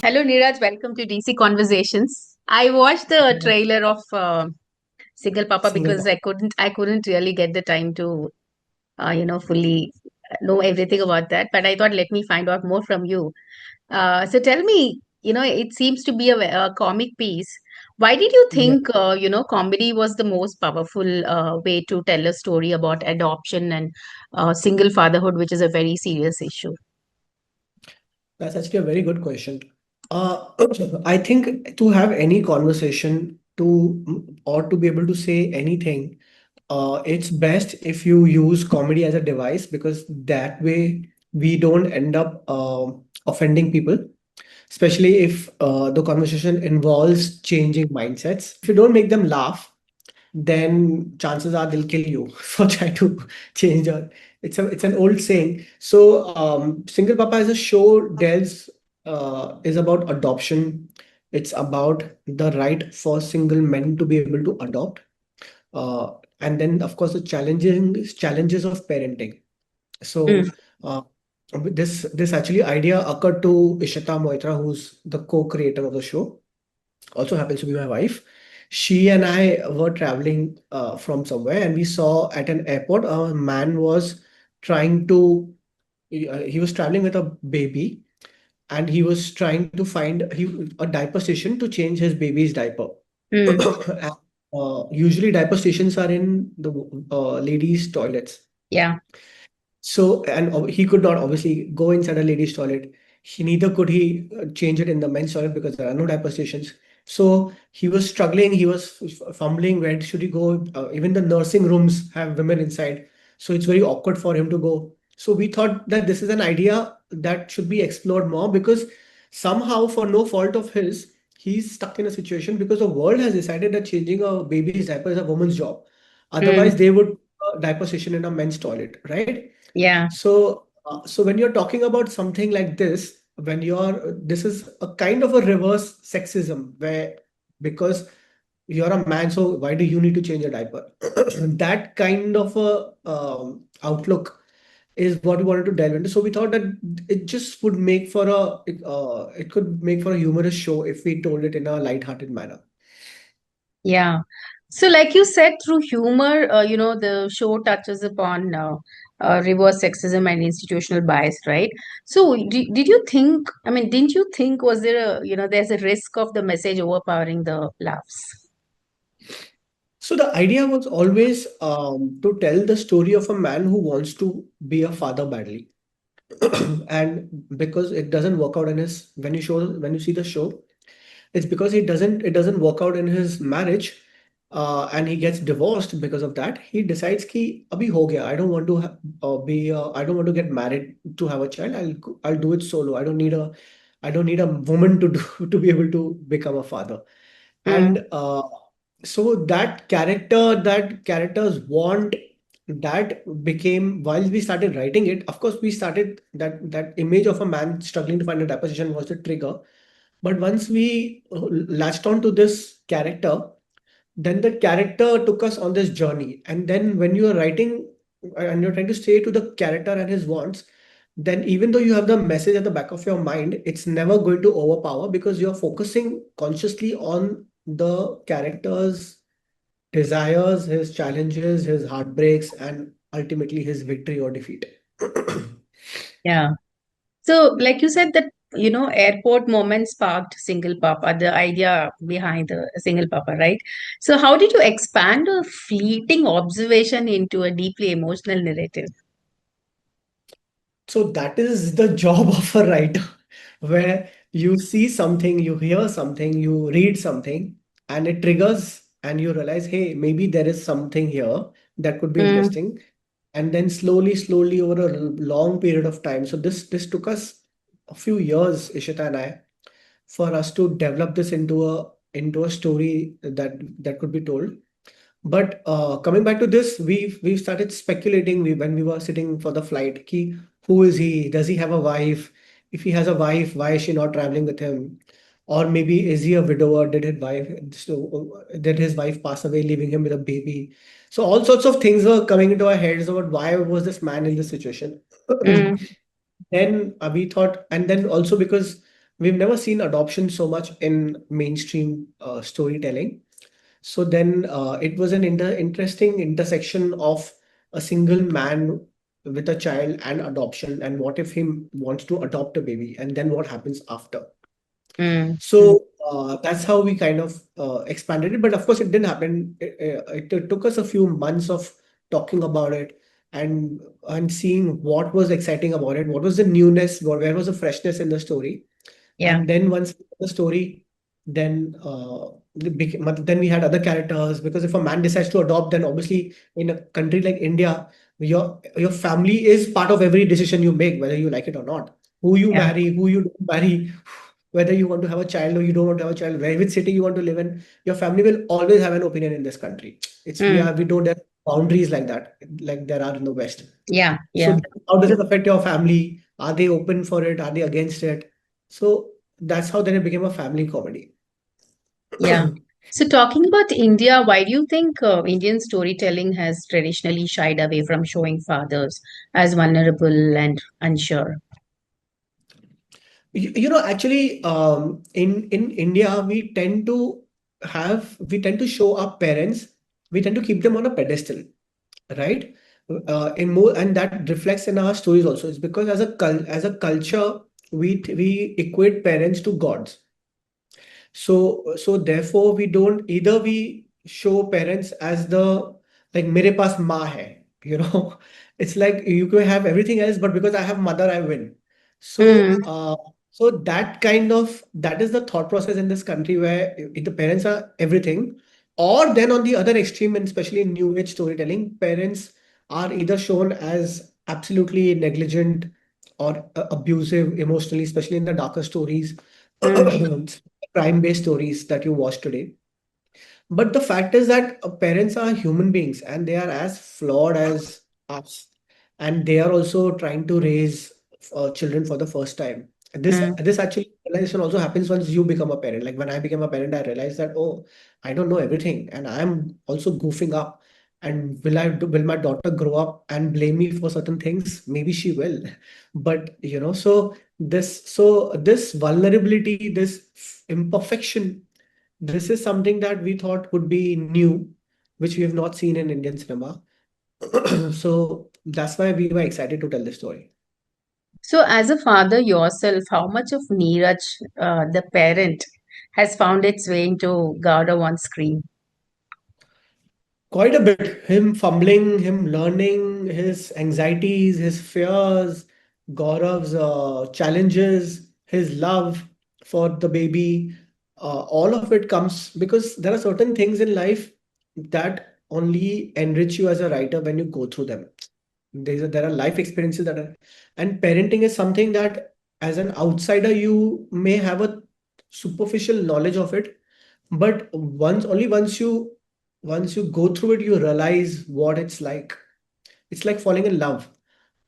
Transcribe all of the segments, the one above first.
Hello, Neeraj. Welcome to DC Conversations. I watched the trailer of Single Papa Single because pop. I couldn't really get the time to fully know everything about that. But I thought let me find out more from you. So tell me, it seems to be a comic piece. Why did you Yeah, think comedy was the most powerful way to tell a story about adoption and single fatherhood, which is a very serious issue? that's actually a very good question. Uh, I think to have any conversation or to be able to say anything, it's best if you use comedy as a device because that way we don't end up offending people, especially if the conversation involves changing mindsets. If you don't make them laugh, then chances are they'll kill you for trying to change your it's an old saying. So Single Papa as a show delves is about adoption. It's about the right for single men to be able to adopt, and then of course the challenges of parenting. Mm, So this actually idea occurred to Ishita Moitra, who's the co-creator of the show, also happens to be my wife. She and I were traveling from somewhere, and we saw at an airport a man was trying to. He was traveling with a baby, and he was trying to find a diaper station to change his baby's diaper. mm, And, usually, diaper stations are in the ladies' toilets. yeah. So, and he could not obviously go inside a ladies' toilet. Neither could he change it in the men's toilet because there are no diaper stations. So he was struggling. He was fumbling. Where should he go? Even the nursing rooms have women inside, so it's very awkward for him to go. So we thought that this is an idea that should be explored more because somehow, for no fault of his, he's stuck in a situation because the world has decided that changing a baby's diaper is a woman's job. Mm, Otherwise, they would diaper station in a men's toilet, right? yeah. So when you're talking about something like this, this is a kind of a reverse sexism where because you're a man, so why do you need to change a diaper? That kind of a outlook is what we wanted to delve into. So we thought that it just would make for it could make for a humorous show if we told it in a light-hearted manner. Yeah. So, like you said, through humor, the show touches upon reverse sexism and institutional bias, right? So, did you think, I mean, didn't you think, was there there's a risk of the message overpowering the laughs? So the idea was always to tell the story of a man who wants to be a father badly. And because it doesn't work out in his when you see the show, it's because it doesn't work out in his marriage, and he gets divorced because of that. He decides ki abhi ho gaya, I don't want to I don't want to get married to have a child. I'll do it solo. I don't need a woman to do to be able to become a father. Mm, And so that characters want that became while we started writing it. Of course, we started that image of a man struggling to find a deposition was the trigger. But once we latched on to this character, then the character took us on this journey. And then when you are writing and you're trying to stay to the character and his wants, then even though you have the message at the back of your mind, it's never going to overpower because you're focusing consciously on the character's desires, his challenges, his heartbreaks, and ultimately his victory or defeat. yeah. So, like you said, that airport moment sparked single papa, the idea behind the single papa, right? So, how did you expand a fleeting observation into a deeply emotional narrative? So that is the job of a writer, where you see something, you hear something, you read something, and it triggers, and you realize, hey, maybe there is something here that could be Mm, interesting. And then slowly, over a long period of time. So this took us a few years, Ishita and I, for us to develop this into a story that could be told. But coming back to this, we started speculating when we were sitting for the flight. Ki, who is he? Does he have a wife? If he has a wife, why is she not traveling with him? Or maybe is he a widower? Did his wife pass away, leaving him with a baby? So all sorts of things were coming into our heads about why was this man in this situation. mm, Then we thought, and then also because we've never seen adoption so much in mainstream storytelling. So then it was an interesting intersection of a single man with a child and adoption, and what if he wants to adopt a baby, and then what happens after. Mm, mm, So that's how we kind of expanded it. But of course, it didn't happen. It took us a few months of talking about it and seeing what was exciting about it, what was the newness, where was the freshness in the story. yeah. And then once the story, then then we had other characters, because if a man decides to adopt, then obviously in a country like India, your family is part of every decision you make, whether you like it or not. Who you Yeah. marry, who you don't marry, whether you want to have a child or you don't want to have a child, where which city you want to live in, your family will always have an opinion in this country. It's Mm, we don't have boundaries like that, like there are in the West. yeah. So Yeah. how does it affect your family? Are they open for it? Are they against it? So that's how then it became a family comedy. Yeah. So, talking about India, why do you think Indian storytelling has traditionally shied away from showing fathers as vulnerable and unsure? Actually, in India, we tend to show our parents, we tend to keep them on a pedestal, right? In more, and that reflects in our stories also. It's because as a culture, we equate parents to gods. So therefore we don't, either we show parents as the, like mere paas maa hai, it's like you can have everything else, but because I have mother I win. Mm, So that is the thought process in this country, where if the parents are everything, or then on the other extreme, and especially in new age storytelling, parents are either shown as absolutely negligent or abusive emotionally, especially in the darker stories, mm, crime-based stories that you watch today. But the fact is that parents are human beings and they are as flawed as us. And they are also trying to raise children for the first time. mm, This actually realization also happens once you become a parent. Like when I became a parent, I realized that, oh, I don't know everything. And I'm also goofing up. And will my daughter grow up and blame me for certain things? Maybe she will. But this vulnerability, this imperfection, this is something that we thought would be new, which we have not seen in Indian cinema. So that's why we were excited to tell this story. So, as a father yourself, how much of Neeraj, the parent, has found its way into Gauda on screen? Quite a bit. Him fumbling, him learning, his anxieties, his fears, Gaurav's challenges, his love for the baby. All of it comes because there are certain things in life that only enrich you as a writer when you go through them. There are life experiences that are, and parenting is something that as an outsider you may have a superficial knowledge of it, but once you go through it, you realize what it's like. It's like falling in love.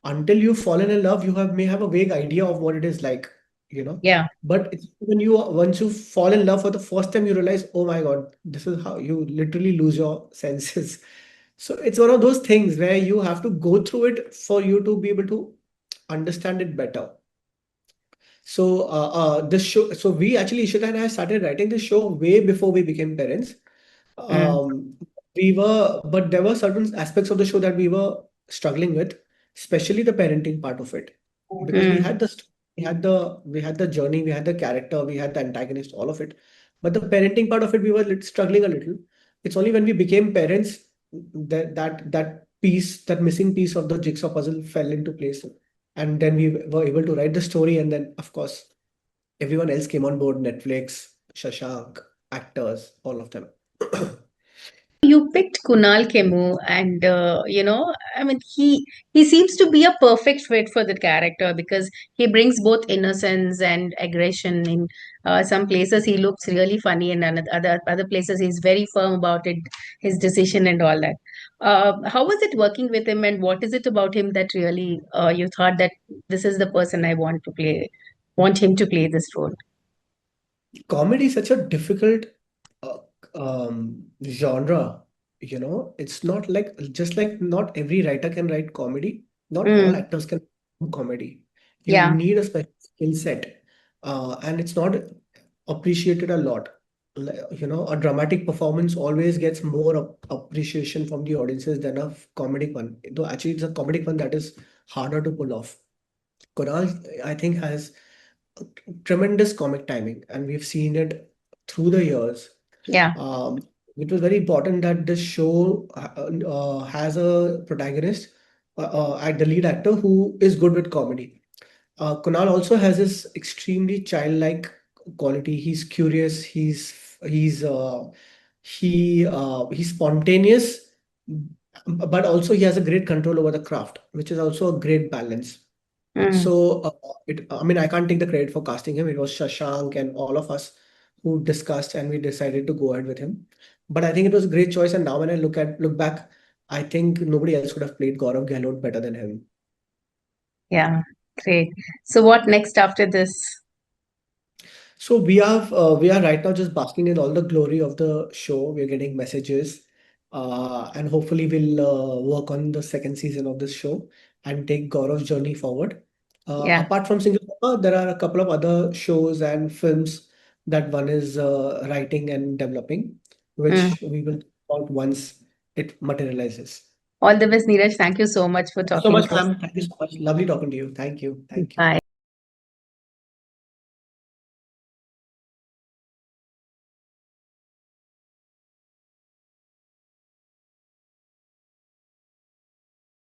Until you've fallen in love, you may have a vague idea of what it is like, you know. Yeah. But it's when you once you fall in love for the first time, you realize, oh my God, this is how you literally lose your senses. So it's one of those things where you have to go through it for you to be able to understand it better. This show, so we actually, Ishita and I started writing this show way before we became parents. Mm, um, but there were certain aspects of the show that we were struggling with, especially the parenting part of it, because mm, we had the journey, we had the character, we had the antagonist, all of it. But the parenting part of it, we were struggling a little. It's only when we became parents that piece, that missing piece of the jigsaw puzzle fell into place, and then we were able to write the story, and then of course everyone else came on board: Netflix, Shashank, actors, all of them. you picked Kunal Kemmu, and I mean, he seems to be a perfect fit for the character because he brings both innocence and aggression. In some places, he looks really funny, and other places, he's very firm about it, his decision and all that. How was it working with him, and what is it about him that really you thought that this is the person I want him to play this role? Comedy is such a difficult uh, genre. It's not like, just like not every writer can write comedy. Not all Mm, actors can do comedy. You yeah. need a special skill set. and it's not appreciated a lot. You know, a dramatic performance always gets more appreciation from the audiences than a comedic one. Though actually, it's a comedic one that is harder to pull off. Kunal, I think, has tremendous comic timing, and we've seen it through the years. Yeah. Um, it was very important that this show has a protagonist, at the lead actor who is good with comedy. Kunal also has this extremely childlike quality. He's curious. He's spontaneous, but also he has a great control over the craft, which is also a great balance. Mm. So, I mean, I can't take the credit for casting him. It was Shashank and all of us who discussed, and we decided to go ahead with him. But I think it was a great choice. And now when I look back, I think nobody else could have played Gaurav Gehlot better than him. Yeah. Great. So what next after this? So we are right now just basking in all the glory of the show. We're getting messages, and hopefully we'll work on the second season of this show and take Gaurav's journey forward. Yeah. Apart from Single Papa, there are a couple of other shows and films that one is writing and developing, Mm. which we will talk about once it materializes. All the best, Neeraj. Thank you so much for Thank you so talking much, to us. ma'am. Thank you so much. Lovely talking to you. Thank you. Thank you. Bye.